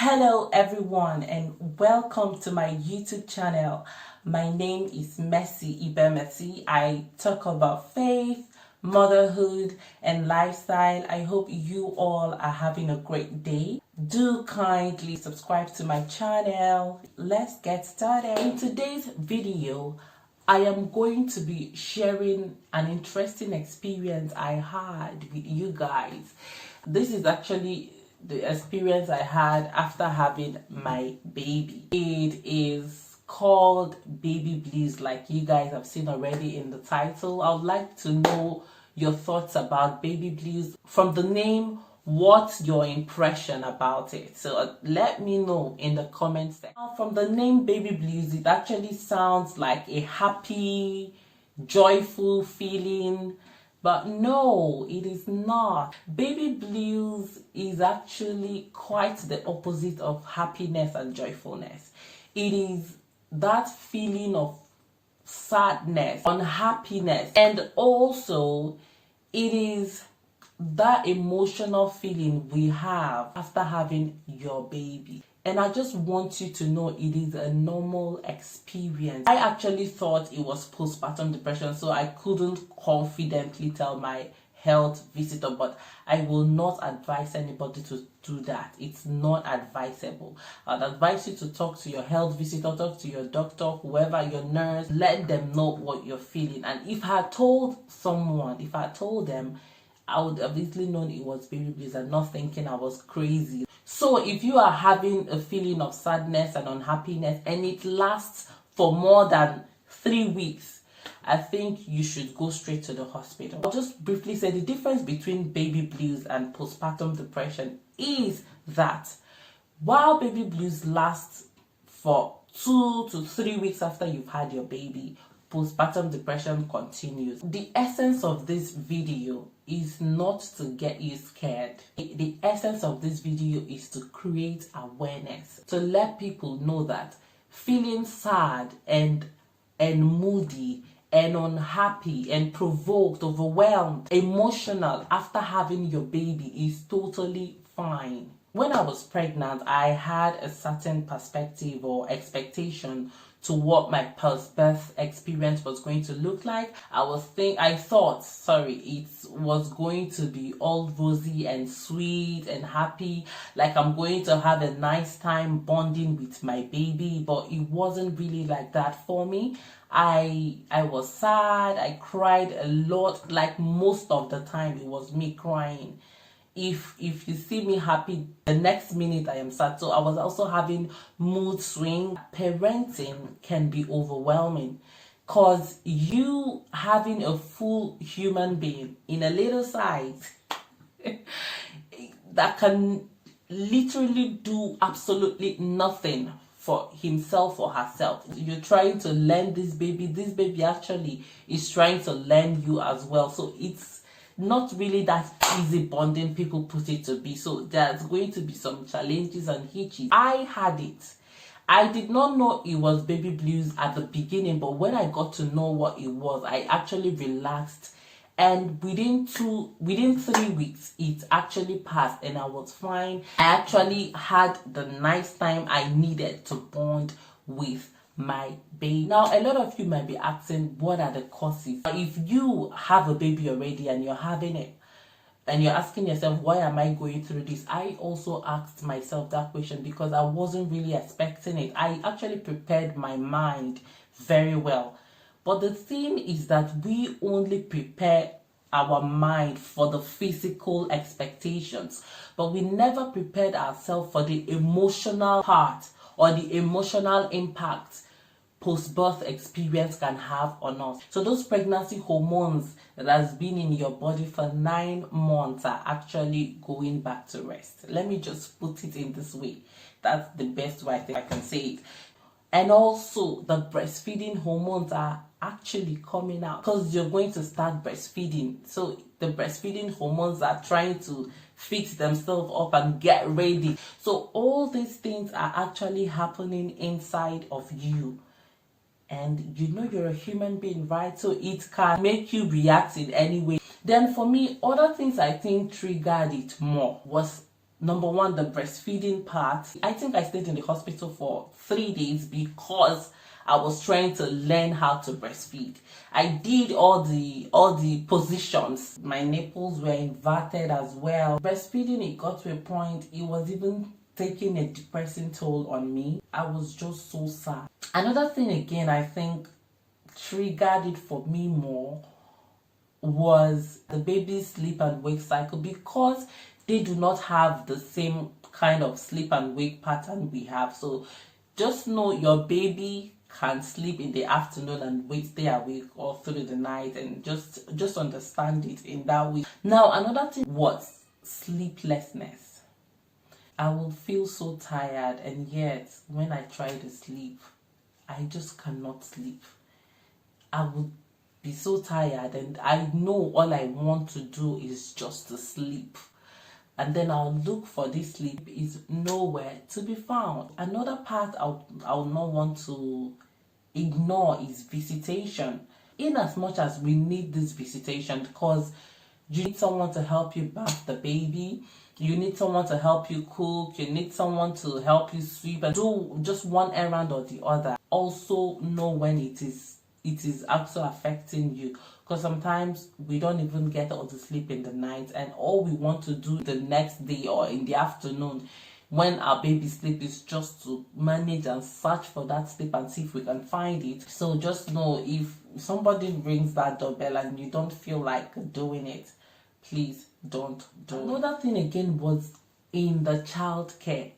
Hello everyone and welcome to my YouTube channel. My name is Mercy Ibemesi. I talk about faith, motherhood and lifestyle. I hope you all are having a great day. Do kindly subscribe to my channel. Let's get started. In today's video, I am going to be sharing an interesting experience I had with you guys. This is actually the experience I had after having my baby. It is called baby blues, like you guys have seen already in the title. I would like to know your thoughts about baby blues. From the name, what's your impression about it? So let me know in the comments section. Now, from the name baby blues, it actually sounds like a happy, joyful feeling. But no, it is not. Baby blues is actually quite the opposite of happiness and joyfulness. It is that feeling of sadness, unhappiness, and also it is that emotional feeling we have after having your baby. And I just want you to know it is a normal experience. I actually thought it was postpartum depression, so I couldn't confidently tell my health visitor, but I will not advise anybody to do that. It's not advisable. I'd advise you to talk to your health visitor, talk to your doctor, whoever, your nurse, let them know what you're feeling. And if I told someone, if I told them, I would have easily known it was baby blues and not thinking I was crazy. So if you are having a feeling of sadness and unhappiness and it lasts for more than 3 weeks, I think you should go straight to the hospital. I'll just briefly say the difference between baby blues and postpartum depression is that while baby blues lasts for 2 to 3 weeks after you've had your baby, postpartum depression continues. The essence of this video is not to get you scared. The essence of this video is to create awareness, to let people know that feeling sad and moody and unhappy and provoked, overwhelmed, emotional after having your baby is totally fine. When I was pregnant, I had a certain perspective or expectation to what my post-birth experience was going to look like. I thought it was going to be all rosy and sweet and happy, like I'm going to have a nice time bonding with my baby, but it wasn't really like that for me. I was sad, I cried a lot, like most of the time it was me crying. If you see me happy, the next minute I am sad. So I was also having mood swing. Parenting can be overwhelming because you having a full human being in a little size that can literally do absolutely nothing for himself or herself. You're trying to learn this baby actually is trying to learn you as well. So it's not really that easy bonding people put it to be. So there's going to be some challenges and hitches. I had it. I did not know it was baby blues at the beginning, but when I got to know what it was, I actually relaxed, and within 3 weeks it actually passed and I was fine. I actually had the nice time I needed to bond with my baby. Now, a lot of you might be asking, what are the causes? If you have a baby already and you're having it and you're asking yourself, why am I going through this? I also asked myself that question because I wasn't really expecting it. I actually prepared my mind very well. But the thing is that we only prepare our mind for the physical expectations, but we never prepared ourselves for the emotional part or the emotional impact post-birth experience can have on us. So those pregnancy hormones that has been in your body for 9 months are actually going back to rest. Let me just put it in this way. That's the best way I think I can say it. And also the breastfeeding hormones are actually coming out because you're going to start breastfeeding. So the breastfeeding hormones are trying to fix themselves up and get ready. So all these things are actually happening inside of you. And you know you're a human being, right? So it can make you react in any way. Then for me, other things I think triggered it more was Number one, the breastfeeding part. I think I stayed in the hospital for 3 days because I was trying to learn how to breastfeed. I did all the positions. My nipples were inverted as well. Breastfeeding, it got to a point, it was even taking a depressing toll on me. I was just so sad. Another thing again, I think triggered it for me more was the baby's sleep and wake cycle, because they do not have the same kind of sleep and wake pattern we have. So just know your baby can sleep in the afternoon and stay awake all through the night, and just understand it in that way. Now, another thing was sleeplessness. I will feel so tired, and yet when I try to sleep, I just cannot sleep. I would be so tired, and I know all I want to do is just to sleep. And then I'll look for this sleep, is nowhere to be found. Another part I'll not want to ignore is visitation. In as much as we need this visitation, because you need someone to help you bath the baby, you need someone to help you cook, you need someone to help you sweep and do just one errand or the other. Also know when it is also affecting you, because sometimes we don't even get all the sleep in the night, and all we want to do the next day or in the afternoon when our baby sleep is just to manage and search for that sleep and see if we can find it. So just know, if somebody rings that doorbell and you don't feel like doing it, please don't do it. Another thing again was in the child care.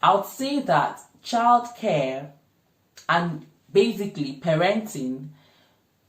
I would say that child care and basically parenting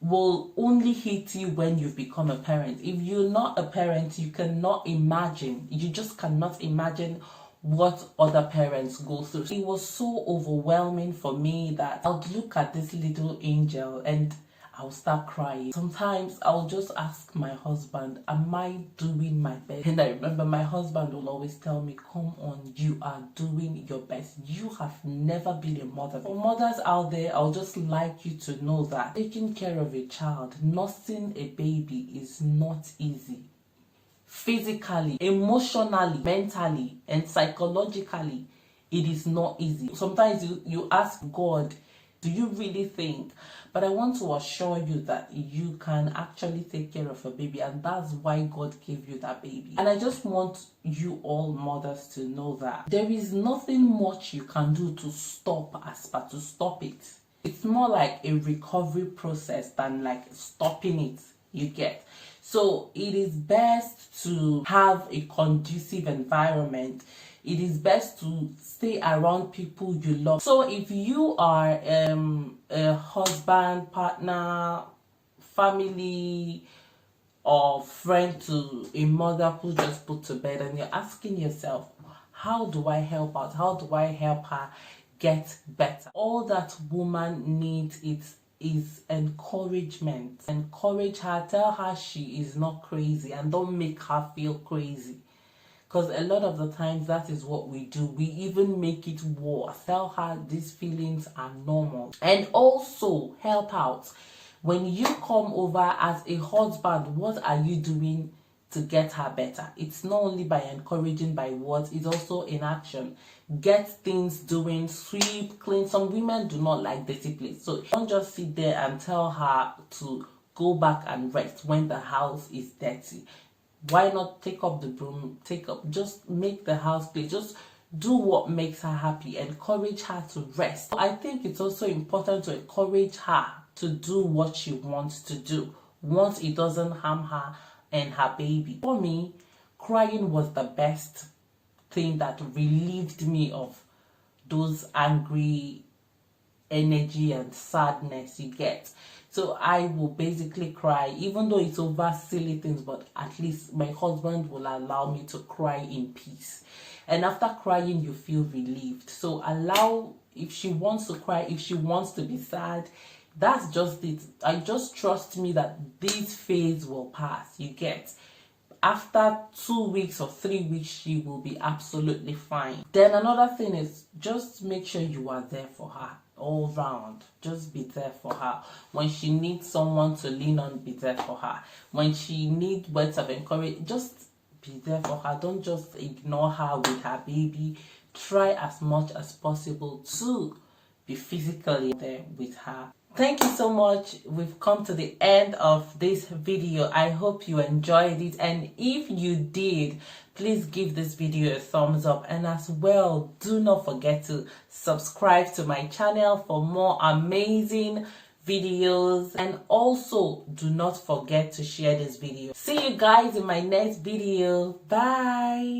will only hit you when you've become a parent. If you're not a parent, you just cannot imagine what other parents go through. It was so overwhelming for me that I'll look at this little angel and I'll start crying. Sometimes I'll just ask my husband, am I doing my best? And I remember my husband will always tell me, come on, you are doing your best. You have never been a mother. For mothers out there, I'll just like you to know that taking care of a child, nursing a baby is not easy. Physically, emotionally, mentally, and psychologically, it is not easy. Sometimes you ask God, do you really think? But I want to assure you that you can actually take care of a baby, and that's why God gave you that baby. And I just want you all mothers to know that there is nothing much you can do to stop it. It's more like a recovery process than like stopping it, you get. So it is best to have a conducive environment. It is best to stay around people you love. So if you are a husband, partner, family, or friend to a mother who just put to bed, and you're asking yourself, how do I help out? How do I help her get better? All that woman needs is encouragement. Encourage her, tell her she is not crazy, and don't make her feel crazy. Because a lot of the times that is what we do. We even make it worse. Tell her these feelings are normal. And also help out. When you come over as a husband, what are you doing to get her better? It's not only by encouraging by words, it's also in action. Get things doing, sweep, clean. Some women do not like dirty place. So don't just sit there and tell her to go back and rest when the house is dirty. Why not take up the broom, just make the house clean, just do what makes her happy, encourage her to rest. I think it's also important to encourage her to do what she wants to do once it doesn't harm her and her baby. For me, crying was the best thing that relieved me of those angry energy and sadness you get. So I will basically cry, even though it's over silly things, but at least my husband will allow me to cry in peace. And after crying, you feel relieved. So allow, if she wants to cry, if she wants to be sad, that's just it. I just trust me that this phase will pass, you get. After 2 weeks or 3 weeks, she will be absolutely fine. Then another thing is, just make sure you are there for her all round. Just be there for her. When she needs someone to lean on, be there for her. When she needs words of encouragement, just be there for her. Don't just ignore her with her baby. Try as much as possible to be physically there with her. Thank you so much. We've come to the end of this video. I hope you enjoyed it, and if you did, please give this video a thumbs up, and as well, do not forget to subscribe to my channel for more amazing videos, and also do not forget to share this video. See you guys in my next video. Bye.